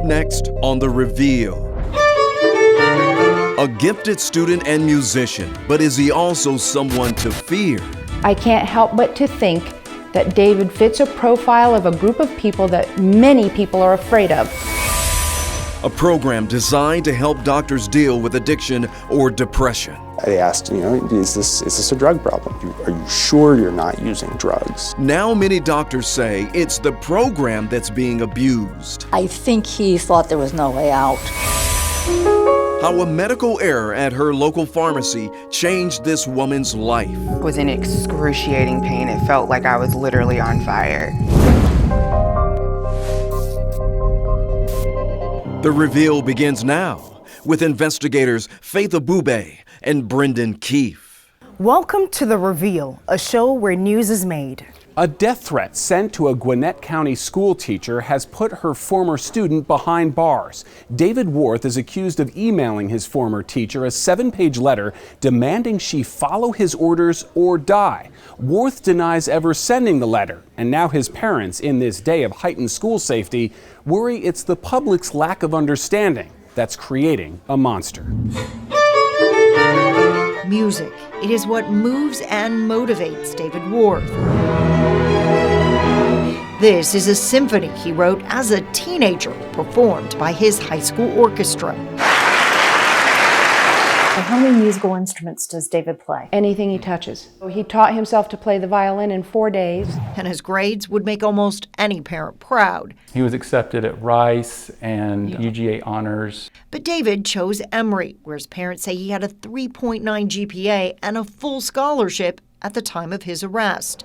Next on The Reveal. A gifted student and musician, but is he also someone to fear? I can't help but to think that David fits a profile of a group of people that many people are afraid of. A program designed to help doctors deal with addiction or depression. They asked, is this a drug problem? Are you sure you're not using drugs? Now many doctors say it's the program that's being abused. I think he thought there was no way out. How a medical error at her local pharmacy changed this woman's life. I was in excruciating pain. It felt like I was literally on fire. The Reveal begins now with investigators Faith Abube and Brendan Keefe. Welcome to The Reveal, a show where news is made. A death threat sent to a Gwinnett County school teacher has put her former student behind bars. David Warth is accused of emailing his former teacher a 7-page letter demanding she follow his orders or die. Warth denies ever sending the letter, and now his parents, in this day of heightened school safety, worry it's the public's lack of understanding that's creating a monster. Music. It is what moves and motivates David Warth. This is a symphony he wrote as a teenager, performed by his high school orchestra. How many musical instruments does David play? Anything he touches. He taught himself to play the violin in 4 days. And his grades would make almost any parent proud. He was accepted at Rice and UGA honors. But David chose Emory, where his parents say he had a 3.9 GPA and a full scholarship at the time of his arrest.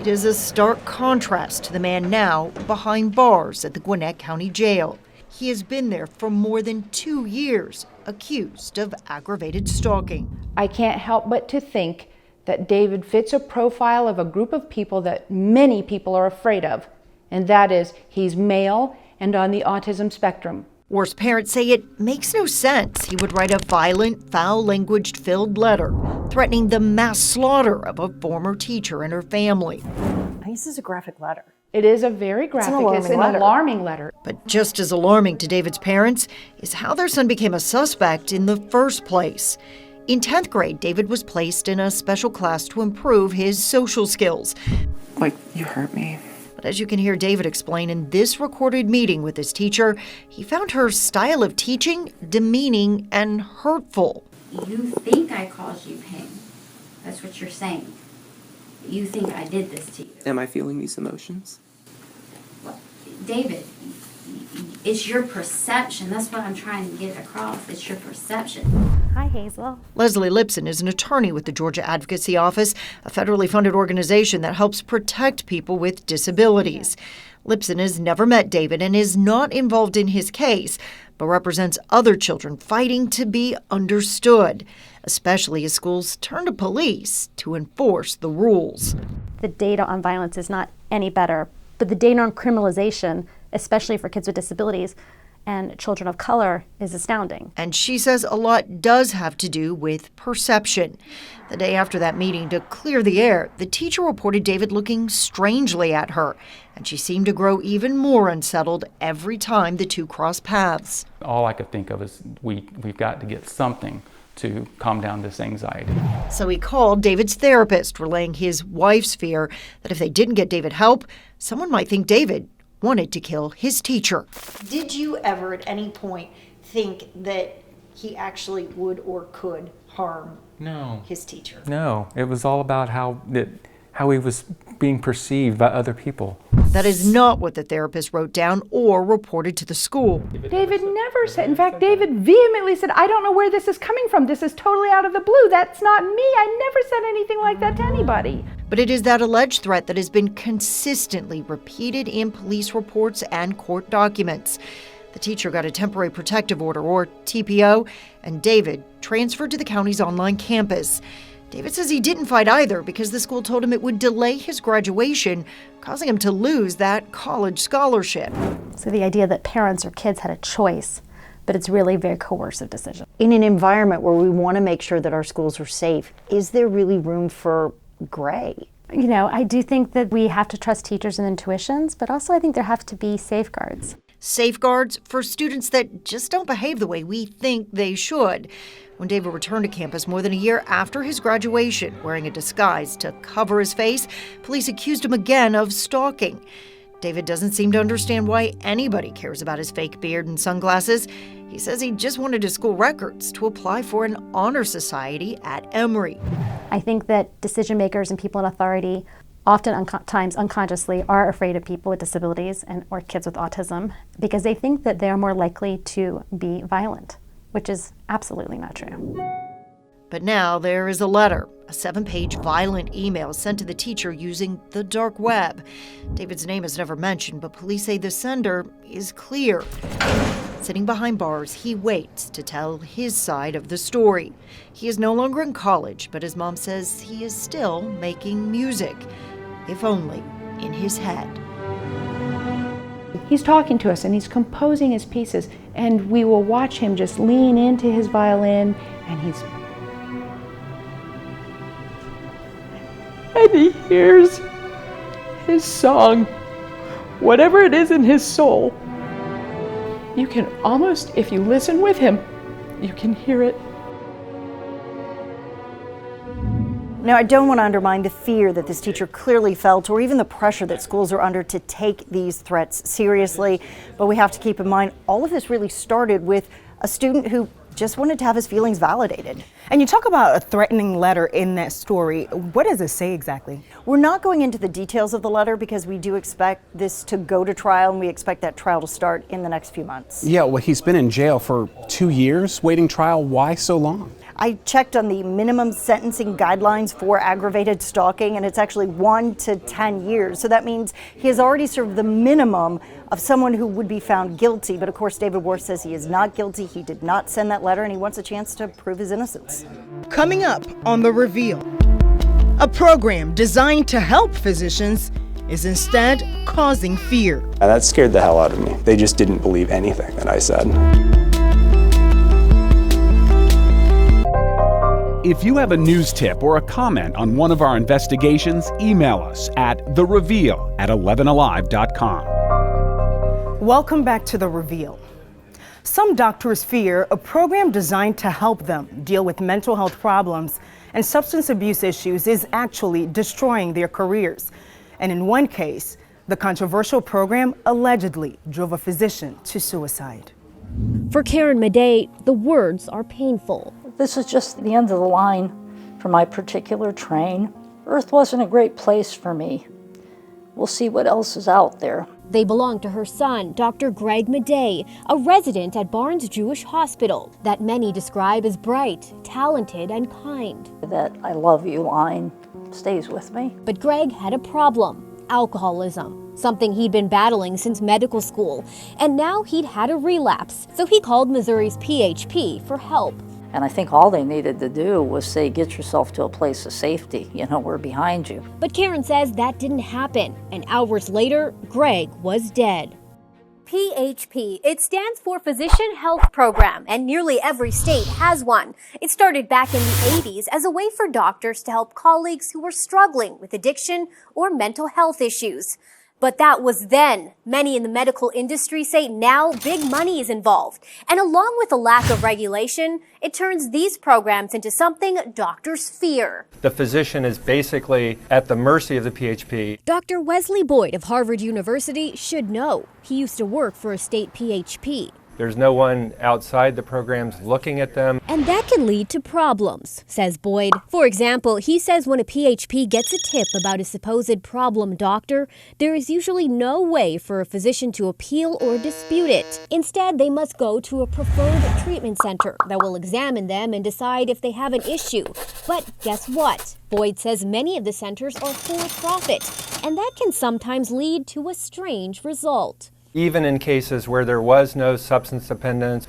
It is a stark contrast to the man now behind bars at the Gwinnett County Jail. He has been there for more than 2 years, accused of aggravated stalking. I can't help but to think that David fits a profile of a group of people that many people are afraid of, and that is he's male and on the autism spectrum. Warth's parents say it makes no sense he would write a violent, foul language-filled letter threatening the mass slaughter of a former teacher and her family. This is a graphic letter. It is a very graphic, it's an alarming letter. But just as alarming to David's parents is how their son became a suspect in the first place. In 10th grade, David was placed in a special class to improve his social skills. Like, you hurt me. But as you can hear David explain in this recorded meeting with his teacher, he found her style of teaching demeaning and hurtful. You think I caused you pain. That's what you're saying. You think I did this to you. Am I feeling these emotions? Well, David, it's your perception. That's what I'm trying to get across. It's your perception. Hi, Hazel. Leslie Lipson is an attorney with the Georgia Advocacy Office, a federally funded organization that helps protect people with disabilities. Lipson has never met David and is not involved in his case, but represents other children fighting to be understood, especially as schools turn to police to enforce the rules. The data on violence is not any better, but the data on criminalization, especially for kids with disabilities and children of color, is astounding. And she says a lot does have to do with perception. The day after that meeting, to clear the air, the teacher reported David looking strangely at her, and she seemed to grow even more unsettled every time the two crossed paths. All I could think of is we've got to get something to calm down this anxiety. So he called David's therapist, relaying his wife's fear that if they didn't get David help, someone might think David wanted to kill his teacher. Did you ever at any point think that he actually would or could harm his teacher? No, it was all about how he was being perceived by other people. That is not what the therapist wrote down or reported to the school. David never said, in fact, David vehemently said, I don't know where this is coming from. This is totally out of the blue. That's not me. I never said anything like that to anybody. But it is that alleged threat that has been consistently repeated in police reports and court documents. The teacher got a temporary protective order, or TPO, and David transferred to the county's online campus. David says he didn't fight either because the school told him it would delay his graduation, causing him to lose that college scholarship. So the idea that parents or kids had a choice, but it's really a very coercive decision. In an environment where we want to make sure that our schools are safe, is there really room for gray? You know, I do think that we have to trust teachers and intuitions, but also I think there have to be safeguards. safeguards for students that just don't behave the way we think they should. When David returned to campus more than a year after his graduation, wearing a disguise to cover his face, police accused him again of stalking. David doesn't seem to understand why anybody cares about his fake beard and sunglasses. He says he just wanted his school records to apply for an honor society at Emory. I think that decision makers and people in authority oftentimes unconsciously are afraid of people with disabilities or kids with autism because they think that they're more likely to be violent, which is absolutely not true. But now there is a letter, a 7-page violent email sent to the teacher using the dark web. David's name is never mentioned, but police say the sender is clear. Sitting behind bars, he waits to tell his side of the story. He is no longer in college, but his mom says he is still making music, if only in his head. He's talking to us and he's composing his pieces, and we will watch him just lean into his violin, and he hears his song, whatever it is in his soul. You can almost, if you listen with him, you can hear it. Now, I don't want to undermine the fear that this teacher clearly felt, or even the pressure that schools are under to take these threats seriously. But we have to keep in mind, all of this really started with a student who just wanted to have his feelings validated. And you talk about a threatening letter in that story. What does it say exactly? We're not going into the details of the letter because we do expect this to go to trial, and we expect that trial to start in the next few months. Yeah, well, he's been in jail for 2 years waiting trial. Why so long? I checked on the minimum sentencing guidelines for aggravated stalking, and it's actually 1 to 10 years. So that means he has already served the minimum of someone who would be found guilty. But of course, David Warth says he is not guilty. He did not send that letter, and he wants a chance to prove his innocence. Coming up on The Reveal, a program designed to help physicians is instead causing fear. And that scared the hell out of me. They just didn't believe anything that I said. If you have a news tip or a comment on one of our investigations, email us at thereveal@11alive.com. Welcome back to The Reveal. Some doctors fear a program designed to help them deal with mental health problems and substance abuse issues is actually destroying their careers. And in one case, the controversial program allegedly drove a physician to suicide. For Karen Madej, the words are painful. This is just the end of the line for my particular train. Earth wasn't a great place for me. We'll see what else is out there. They belong to her son, Dr. Greg Madej, a resident at Barnes Jewish Hospital that many describe as bright, talented, and kind. That I love you line stays with me. But Greg had a problem, alcoholism, something he'd been battling since medical school. And now he'd had a relapse, so he called Missouri's PHP for help. And I think all they needed to do was say, get yourself to a place of safety. You know, we're behind you. But Karen says that didn't happen. And hours later, Greg was dead. PHP, it stands for Physician Health Program, and nearly every state has one. It started back in the 80s as a way for doctors to help colleagues who were struggling with addiction or mental health issues. But that was then. Many in the medical industry say now big money is involved. And along with a lack of regulation, it turns these programs into something doctors fear. The physician is basically at the mercy of the PHP. Dr. Wesley Boyd of Harvard University should know. He used to work for a state PHP. There's no one outside the programs looking at them. And that can lead to problems, says Boyd. For example, he says when a PHP gets a tip about a supposed problem doctor, there is usually no way for a physician to appeal or dispute it. Instead, they must go to a preferred treatment center that will examine them and decide if they have an issue. But guess what? Boyd says many of the centers are for profit, and that can sometimes lead to a strange result. Even in cases where there was no substance dependence,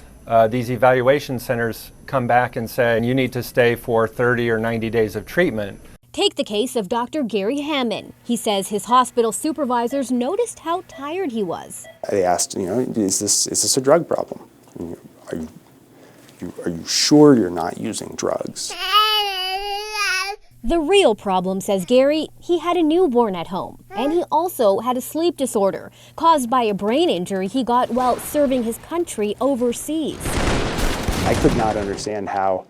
these evaluation centers come back and say, you need to stay for 30 or 90 days of treatment. Take the case of Dr. Gary Hammond. He says his hospital supervisors noticed how tired he was. They asked, is this a drug problem? Are you sure you're not using drugs? The real problem, says Gary, he had a newborn at home. And he also had a sleep disorder caused by a brain injury he got while serving his country overseas. I could not understand how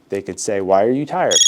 they could say, "Why are you tired?"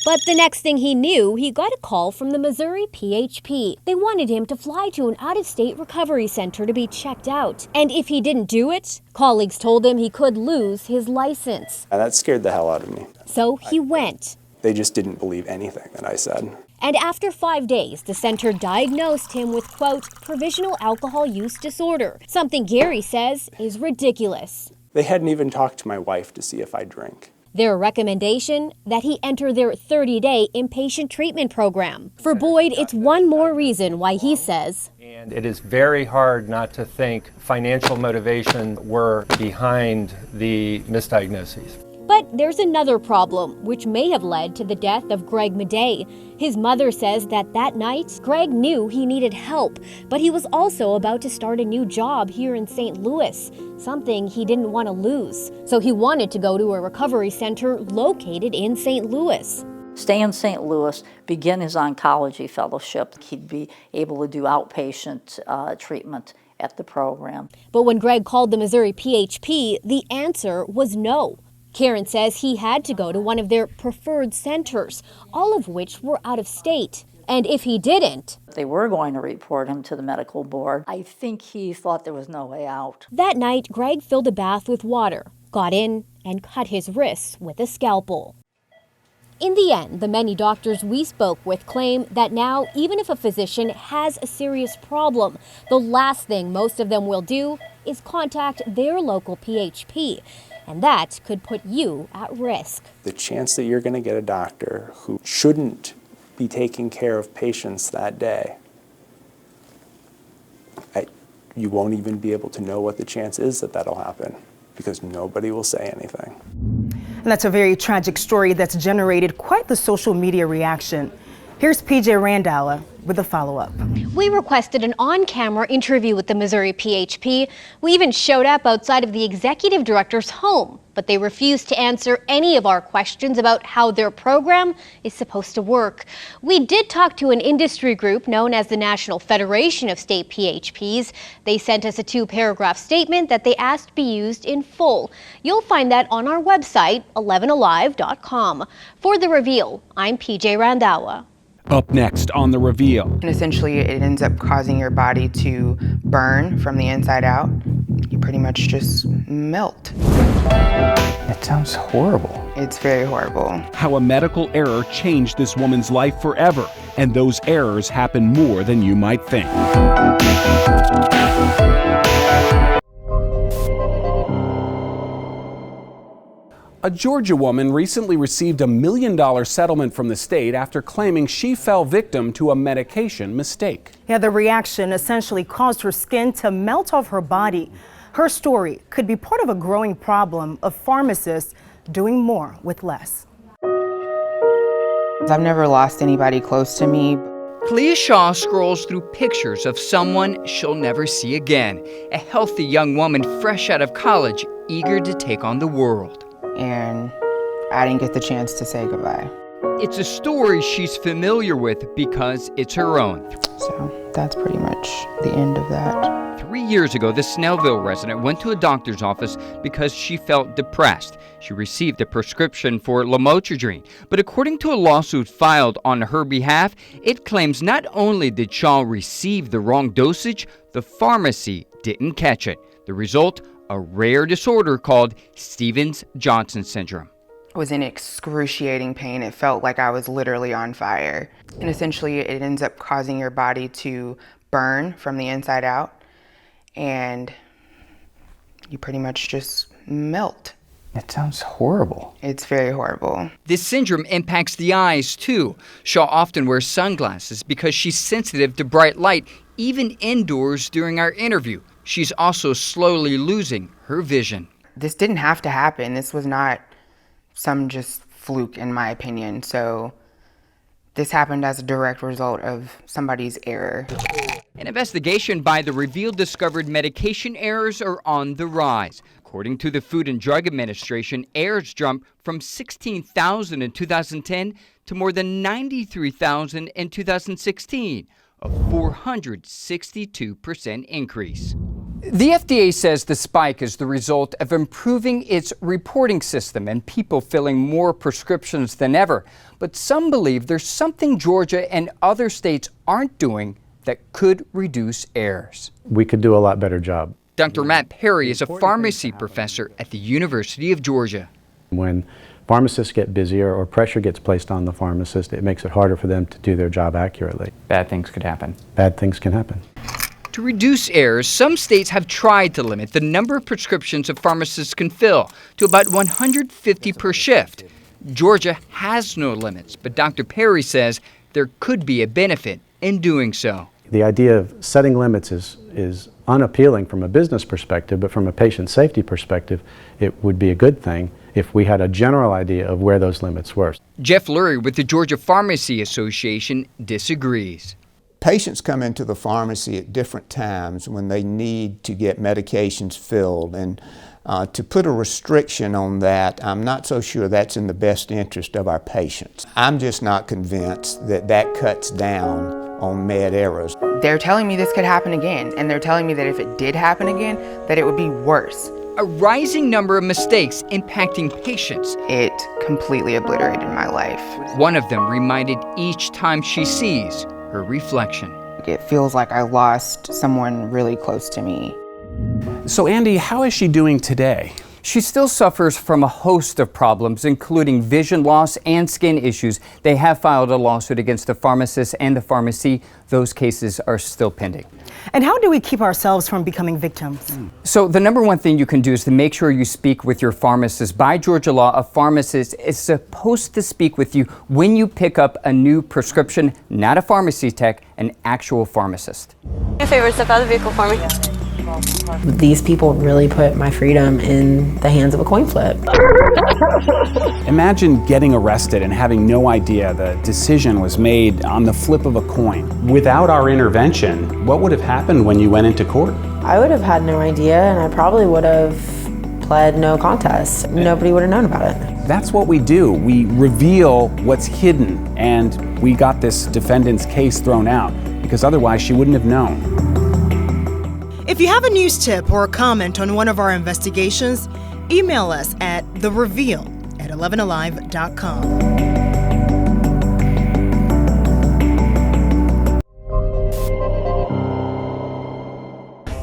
But the next thing he knew, he got a call from the Missouri PHP. They wanted him to fly to an out-of-state recovery center to be checked out. And if he didn't do it, colleagues told him he could lose his license. And that scared the hell out of me. So he went. They just didn't believe anything that I said. And after 5 days, the center diagnosed him with, quote, provisional alcohol use disorder, something Gary says is ridiculous. They hadn't even talked to my wife to see if I drink. Their recommendation, that he enter their 30-day inpatient treatment program. For Boyd, it's one more reason why he says, and it is very hard not to think financial motivation were behind the misdiagnoses. But there's another problem, which may have led to the death of Greg Madej. His mother says that night, Greg knew he needed help, but he was also about to start a new job here in St. Louis, something he didn't want to lose. So he wanted to go to a recovery center located in St. Louis. Stay in St. Louis, begin his oncology fellowship. He'd be able to do outpatient treatment at the program. But when Greg called the Missouri PHP, the answer was no. Karen says he had to go to one of their preferred centers, all of which were out of state. And if he didn't, they were going to report him to the medical board. I think he thought there was no way out. That night, Greg filled a bath with water, got in, and cut his wrists with a scalpel. In the end, the many doctors we spoke with claim that now, even if a physician has a serious problem, the last thing most of them will do is contact their local PHP. And that could put you at risk. The chance that you're going to get a doctor who shouldn't be taking care of patients that day, you won't even be able to know what the chance is that that'll happen because nobody will say anything. And that's a very tragic story that's generated quite the social media reaction. Here's PJ Randall with a follow-up. We requested an on-camera interview with the Missouri PHP. We even showed up outside of the executive director's home, but they refused to answer any of our questions about how their program is supposed to work. We did talk to an industry group known as the National Federation of State PHPs. They sent us a 2-paragraph statement that they asked be used in full. You'll find that on our website, 11alive.com. For The Reveal, I'm PJ Randall. Up next on The Reveal. And essentially, it ends up causing your body to burn from the inside out. You pretty much just melt. It sounds horrible. It's very horrible. How a medical error changed this woman's life forever, and those errors happen more than you might think. A Georgia woman recently received $1 million settlement from the state after claiming she fell victim to a medication mistake. Yeah, the reaction essentially caused her skin to melt off her body. Her story could be part of a growing problem of pharmacists doing more with less. I've never lost anybody close to me. Clea Shaw scrolls through pictures of someone she'll never see again, a healthy young woman fresh out of college, eager to take on the world. And I didn't get the chance to say goodbye. It's a story she's familiar with because it's her own. So that's pretty much the end of that. 3 years ago, the Snellville resident went to a doctor's office because she felt depressed. She received a prescription for lamotrigine, but according to a lawsuit filed on her behalf, it claims not only did Shaw receive the wrong dosage, the pharmacy didn't catch it. The result, a rare disorder called Stevens-Johnson syndrome. I was in excruciating pain. It felt like I was literally on fire. And essentially, it ends up causing your body to burn from the inside out, and you pretty much just melt. It sounds horrible. It's very horrible. This syndrome impacts the eyes, too. Shaw often wears sunglasses because she's sensitive to bright light, even indoors during our interview. She's also slowly losing her vision. This didn't have to happen. This was not some just fluke, in my opinion. So this happened as a direct result of somebody's error. An investigation by The Reveal discovered medication errors are on the rise. According to the Food and Drug Administration, errors jumped from 16,000 in 2010 to more than 93,000 in 2016. a 462% increase. The FDA says the spike is the result of improving its reporting system and people filling more prescriptions than ever. But some believe there's something Georgia and other states aren't doing that could reduce errors. We could do a lot better job. Dr. Matt Perry is a pharmacy professor at the University of Georgia. When pharmacists get busier or pressure gets placed on the pharmacist, it makes it harder for them to do their job accurately. Bad things could happen. Bad things can happen. To reduce errors, some states have tried to limit the number of prescriptions a pharmacist can fill to about 150 per shift. Georgia has no limits, but Dr. Perry says there could be a benefit in doing so. The idea of setting limits is unappealing from a business perspective, but from a patient safety perspective, it would be a good thing if we had a general idea of where those limits were. Jeff Lurie with the Georgia Pharmacy Association disagrees. Patients come into the pharmacy at different times when they need to get medications filled, and to put a restriction on that, I'm not so sure that's in the best interest of our patients. I'm just not convinced that that cuts down on med errors. They're telling me this could happen again, and they're telling me that if it did happen again, that it would be worse. A rising number of mistakes impacting patients. It completely obliterated my life. One of them reminded each time she sees her reflection. It feels like I lost someone really close to me. So Andy, how is she doing today? She still suffers from a host of problems, including vision loss and skin issues. They have filed a lawsuit against the pharmacist and the pharmacy. Those cases are still pending. And how do we keep ourselves from becoming victims? So the number one thing you can do is to make sure you speak with your pharmacist. By Georgia law, a pharmacist is supposed to speak with you when you pick up a new prescription, not a pharmacy tech, an actual pharmacist. Your favorite, step out of the vehicle for me. These people really put my freedom in the hands of a coin flip. Imagine getting arrested and having no idea the decision was made on the flip of a coin. Without our intervention, what would have happened when you went into court? I would have had no idea, and I probably would have pled no contest. Nobody would have known about it. That's what we do. We reveal what's hidden, and we got this defendant's case thrown out because otherwise she wouldn't have known. If you have a news tip or a comment on one of our investigations, email us at thereveal@11alive.com.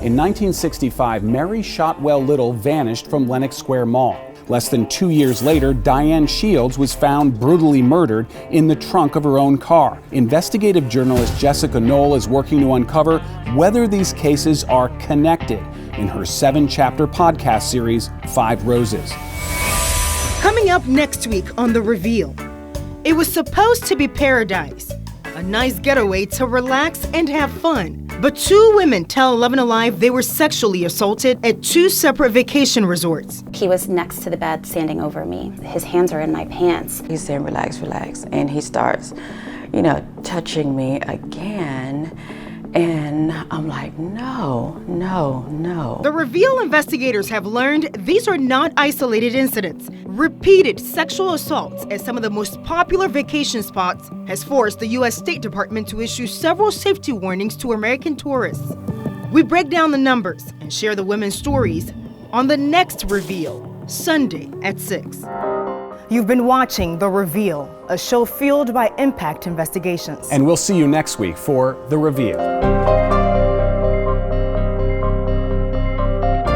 In 1965, Mary Shotwell Little vanished from Lenox Square Mall. Less than 2 years later, Diane Shields was found brutally murdered in the trunk of her own car. Investigative journalist Jessica Knoll is working to uncover whether these cases are connected in her 7-chapter podcast series, 5 Roses. Coming up next week on The Reveal, it was supposed to be paradise, a nice getaway to relax and have fun. But 2 women tell 11 Alive they were sexually assaulted at 2 separate vacation resorts. He was next to the bed, standing over me. His hands are in my pants. He's saying, relax, relax. And he starts, touching me again. And I'm like, no, no, no. The Reveal investigators have learned these are not isolated incidents. Repeated sexual assaults at some of the most popular vacation spots has forced the U.S. State Department to issue several safety warnings to American tourists. We break down the numbers and share the women's stories on the next Reveal, Sunday at 6. You've been watching The Reveal, a show fueled by Impact Investigations. And we'll see you next week for The Reveal.